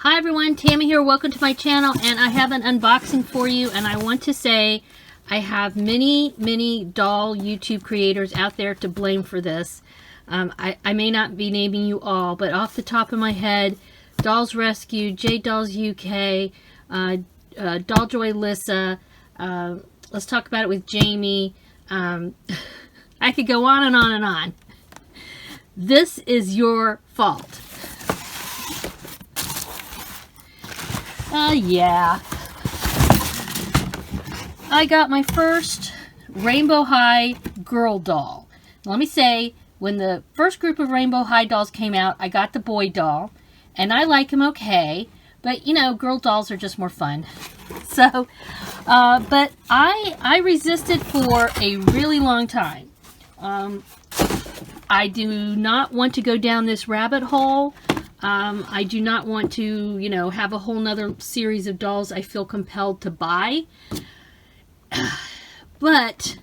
Hi everyone, Tammy here. Welcome to my channel, and I have an unboxing for you. And I want to say I have many doll YouTube creators out there to blame for this. I may not be naming you all, but off the top of my head, Dolls Rescue, J Dolls UK, Dolljoy Lissa, let's talk about it with Jamie. I could go on and on and on. This is your fault. Yeah. I got my first Rainbow High girl doll. Let me say, when the first group of Rainbow High dolls came out, I got the boy doll, and I like him okay, but you know, girl dolls are just more fun. So, but I resisted for a really long time. I do not want to go down this rabbit hole. I do not want to, you know, have a whole nother series of dolls I feel compelled to buy. But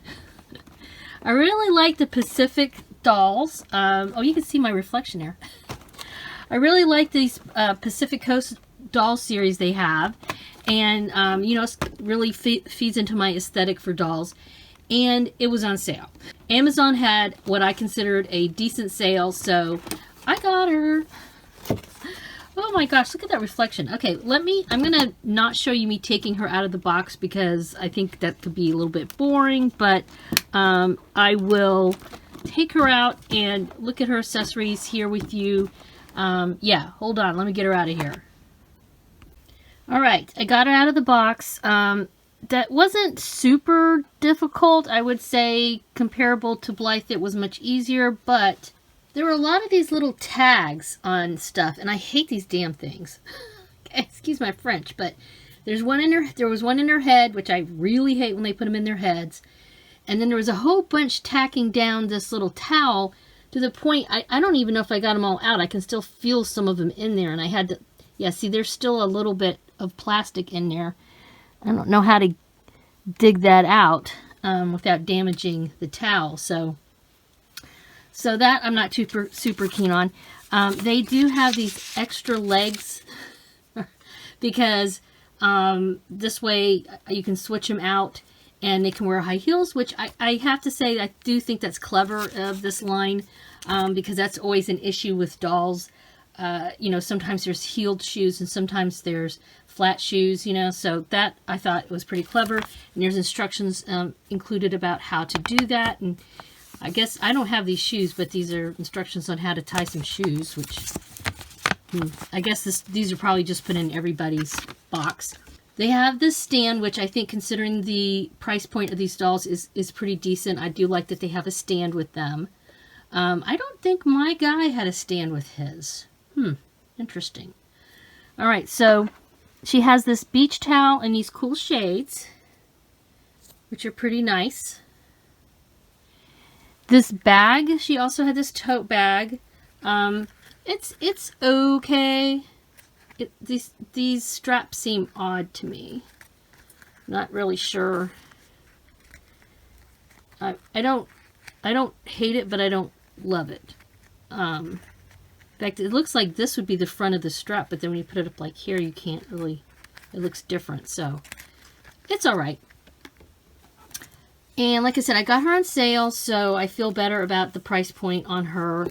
I really like the Pacific dolls. Oh, you can see my reflection there. I really like these Pacific Coast doll series they have. And, you know, it really feeds into my aesthetic for dolls. And it was on sale. Amazon had what I considered a decent sale, so I got her. Oh my gosh, look at that reflection. Okay, I'm going to not show you me taking her out of the box because I think that could be a little bit boring, but I will take her out and look at her accessories here with you. Yeah, hold on, let me get her out of here. All right, I got her out of the box. That wasn't super difficult. I would say comparable to Blythe, it was much easier, but there were a lot of these little tags on stuff, and I hate these damn things. Excuse my French, but there was one in her head, which I really hate when they put them in their heads. And then there was a whole bunch tacking down this little towel to the point, I don't even know if I got them all out. I can still feel some of them in there, and I had to, yeah, see, there's still a little bit of plastic in there. I don't know how to dig that out without damaging the towel, so that I'm not super keen on. They do have these extra legs because this way you can switch them out and they can wear high heels, which I have to say I do think that's clever of this line because that's always an issue with dolls. You know, sometimes there's heeled shoes and sometimes there's flat shoes, you know, so that I thought was pretty clever. And there's instructions included about how to do that. And I guess I don't have these shoes, but these are instructions on how to tie some shoes, which I guess these are probably just put in everybody's box. They have this stand, which I think, considering the price point of these dolls, is pretty decent. I do like that they have a stand with them. I don't think my guy had a stand with his. Interesting. All right, so she has this beach towel in these cool shades, which are pretty nice. This bag, she also had this tote bag. It's okay. These straps seem odd to me. Not really sure. I don't hate it, but I don't love it. In fact, it looks like this would be the front of the strap, but then when you put it up like here, you can't really, it looks different, so it's all right. And like I said, I got her on sale, so I feel better about the price point on her.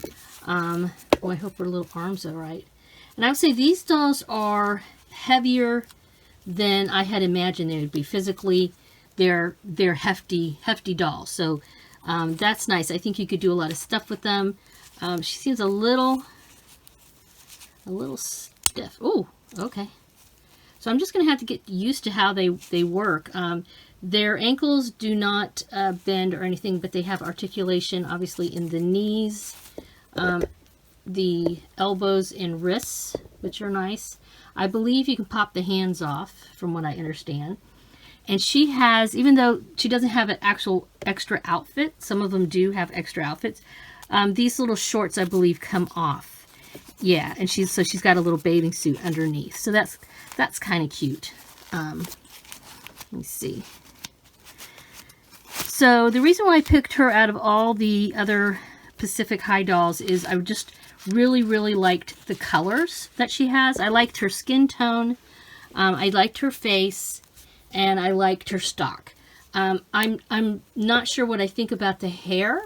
Oh, I hope her little arms are right. And I would say these dolls are heavier than I had imagined they would be. Physically, they're hefty dolls, so that's nice. I think you could do a lot of stuff with them. She seems a little stiff. Oh, okay. So I'm just going to have to get used to how they work. Their ankles do not bend or anything, but they have articulation, obviously, in the knees, the elbows and wrists, which are nice. I believe you can pop the hands off, from what I understand. And she has, even though she doesn't have an actual extra outfit, some of them do have extra outfits, these little shorts, I believe, come off. Yeah, and she's got a little bathing suit underneath. So that's kind of cute. Let me see. So the reason why I picked her out of all the other Pacific High dolls is I just really, really liked the colors that she has. I liked her skin tone. I liked her face, and I liked her stock. I'm not sure what I think about the hair.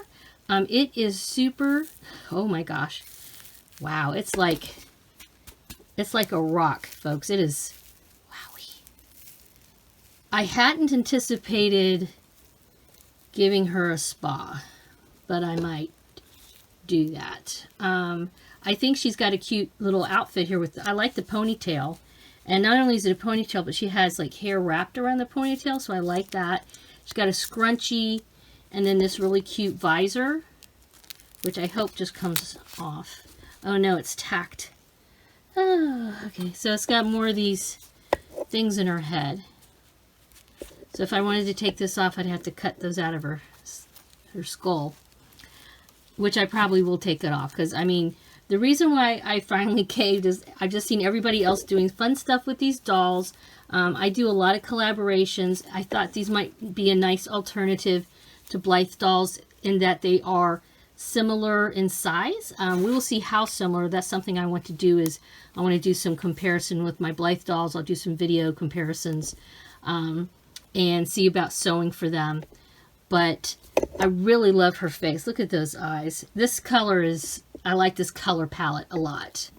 It is super, oh my gosh. Wow, it's like a rock, folks. It is, wowie. I hadn't anticipated giving her a spa, but I might do that. I think she's got a cute little outfit here with, I like the ponytail. And not only is it a ponytail, but she has like hair wrapped around the ponytail, so I like that. She's got a scrunchie and then this really cute visor, which I hope just comes off. Oh no, it's tacked. Oh, okay, so it's got more of these things in her head. So if I wanted to take this off, I'd have to cut those out of her skull, which I probably will take it off, because I mean, the reason why I finally caved is I've just seen everybody else doing fun stuff with these dolls. I do a lot of collaborations. I thought these might be a nice alternative to Blythe dolls in that they are similar in size. We will see how similar. That's something I want to do, is I want to do some comparison with my Blythe dolls. I'll do some video comparisons and see about sewing for them. But I really love her face. Look at those eyes. This color is, I like this color palette a lot.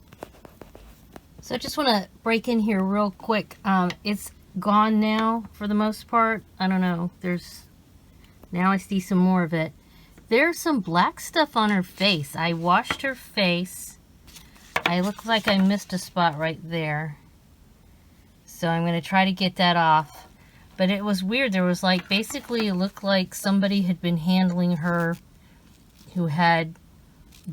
So I just want to break in here real quick. It's gone now for the most part. I don't know. Now I see some more of it. There's some black stuff on her face. I washed her face. I look like I missed a spot right there. So I'm going to try to get that off. But it was weird. There was like, basically it looked like somebody had been handling her who had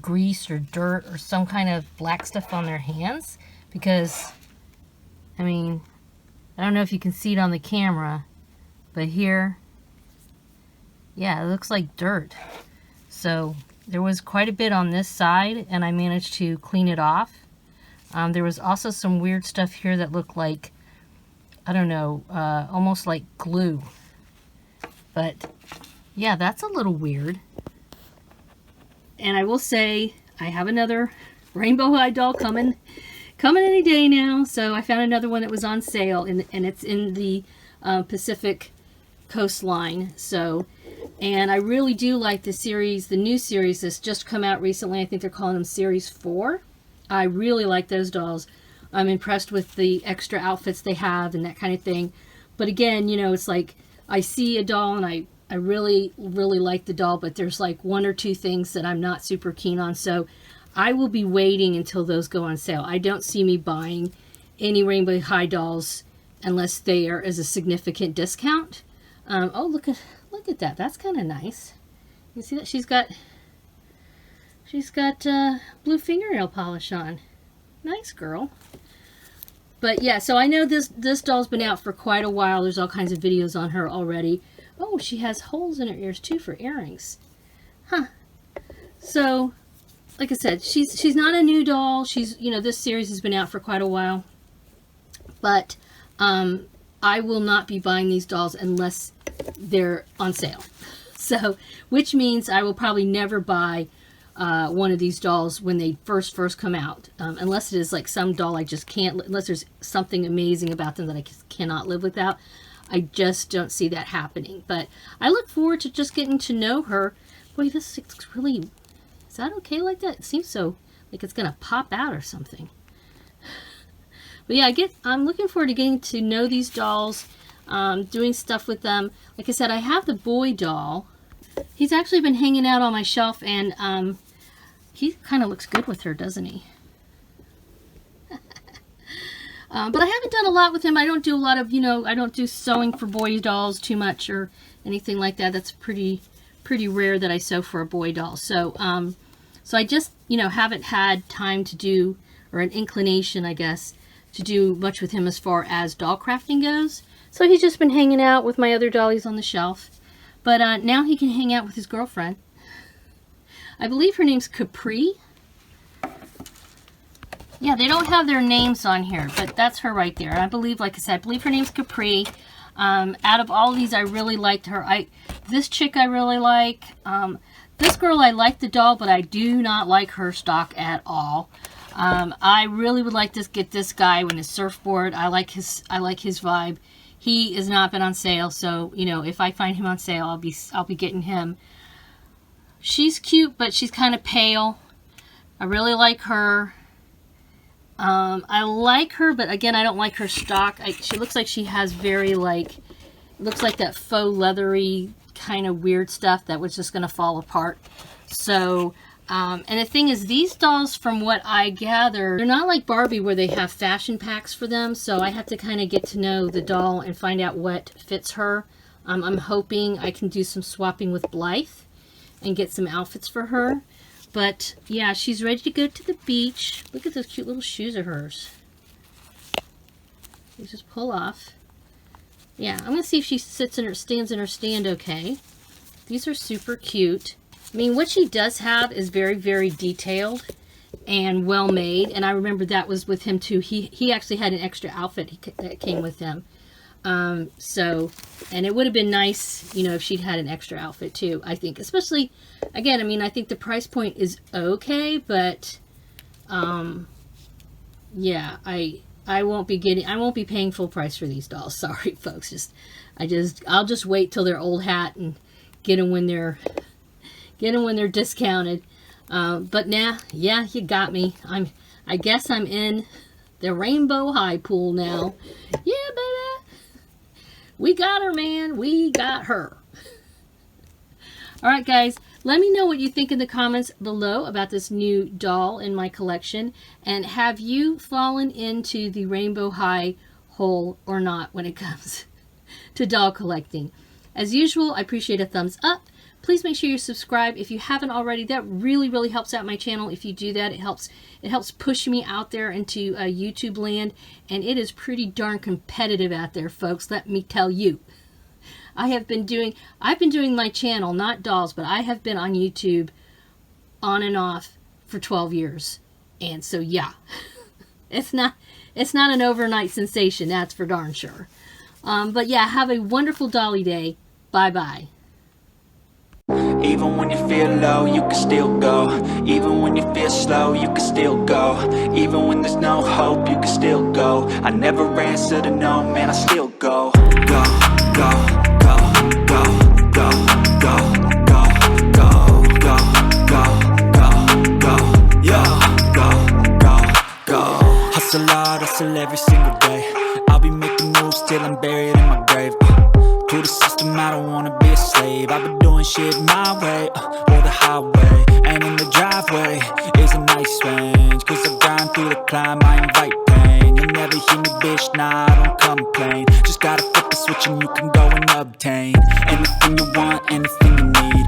grease or dirt or some kind of black stuff on their hands. Because, I mean, I don't know if you can see it on the camera, but here, yeah, it looks like dirt. So there was quite a bit on this side, and I managed to clean it off. There was also some weird stuff here that looked like, I don't know, almost like glue. But yeah, that's a little weird. And I will say, I have another rainbow eye doll coming any day now. So I found another one that was on sale, and it's in the Pacific coastline. So, and I really do like the series, the new series that's just come out recently. I think they're calling them Series 4. I really like those dolls. I'm impressed with the extra outfits they have and that kind of thing. But again, you know, it's like I see a doll and I really, really like the doll, but there's like one or two things that I'm not super keen on. So I will be waiting until those go on sale. I don't see me buying any Rainbow High dolls unless they are as a significant discount. Oh, look at that. That's kind of nice. You see that she's got blue fingernail polish on. Nice girl. But yeah, so I know this doll's been out for quite a while. There's all kinds of videos on her already. Oh, she has holes in her ears too for earrings. Huh. So, like I said, she's not a new doll. She's, you know, this series has been out for quite a while. But I will not be buying these dolls unless they're on sale. So, which means I will probably never buy one of these dolls when they first come out, unless it is like some doll I just can't, unless there's something amazing about them that I just cannot live without. I just don't see that happening. But I look forward to just getting to know her. Boy, this looks really, is that okay like that? It seems so like it's gonna pop out or something. But yeah, I'm looking forward to getting to know these dolls, doing stuff with them. Like I said, I have the boy doll. He's actually been hanging out on my shelf, and he kind of looks good with her, doesn't he? But I haven't done a lot with him. I don't do a lot of, you know, I don't do sewing for boy dolls too much or anything like that. That's pretty rare that I sew for a boy doll. So, so I just, you know, haven't had time to do, or an inclination, I guess, to do much with him as far as doll crafting goes. So he's just been hanging out with my other dollies on the shelf. But now he can hang out with his girlfriend. I believe her name's Capri. Yeah, they don't have their names on here, but that's her right there. I believe, like I said, I believe her name's Capri. Out of all these, I really liked her. This chick I really like. This girl, I like the doll, but I do not like her stock at all. I really would like to get this guy with his surfboard. I like his vibe. He has not been on sale, so you know, if I find him on sale, I'll be getting him. She's cute, but she's kind of pale. I really like her. I like her, but again, I don't like her stock. She looks like she has very looks like that faux leathery kind of weird stuff that was just going to fall apart. So, and the thing is, these dolls, from what I gather, they're not like Barbie where they have fashion packs for them. So I have to kind of get to know the doll and find out what fits her. I'm hoping I can do some swapping with Blythe and get some outfits for her. But yeah, she's ready to go to the beach. Look at those cute little shoes of hers. You just pull off. Yeah, I'm going to see if she stands in her stand okay. These are super cute. I mean, what she does have is very, very detailed and well made. And I remember that was with him too. He actually had an extra outfit that came with him. So, and it would have been nice, you know, if she'd had an extra outfit too, I think. Especially, again, I mean, I think the price point is okay, but, yeah, I won't be paying full price for these dolls. Sorry, folks. I'll just wait till they're old hat and get them when they're discounted. But now, yeah, you got me. I guess I'm in the Rainbow High pool now. Yeah, baby. We got her, man. We got her. All right, guys. Let me know what you think in the comments below about this new doll in my collection. And have you fallen into the Rainbow High hole or not when it comes to doll collecting? As usual, I appreciate a thumbs up. Please make sure you subscribe if you haven't already. That really, really helps out my channel. If you do that, it helps push me out there into YouTube land. And it is pretty darn competitive out there, folks. Let me tell you. I've been doing my channel, not dolls, but I have been on YouTube on and off for 12 years. And so, yeah, it's not an overnight sensation, that's for darn sure. But yeah, have a wonderful dolly day. Bye-bye. Even when you feel low, you can still go. Even when you feel slow, you can still go. Even when there's no hope, you can still go. I never answer to no, man, I still go. Go, go. Hustle hard, hustle every single day. I'll be making moves till I'm buried in my grave. To the system, I don't wanna be a slave. I've been doing shit my way, or the highway. And in the driveway is a nice range. Cause I grind through the climb, I invite pain. You'll never hear me, bitch, nah, I don't complain. Just gotta flip the switch and you can go and obtain anything you want, anything you need.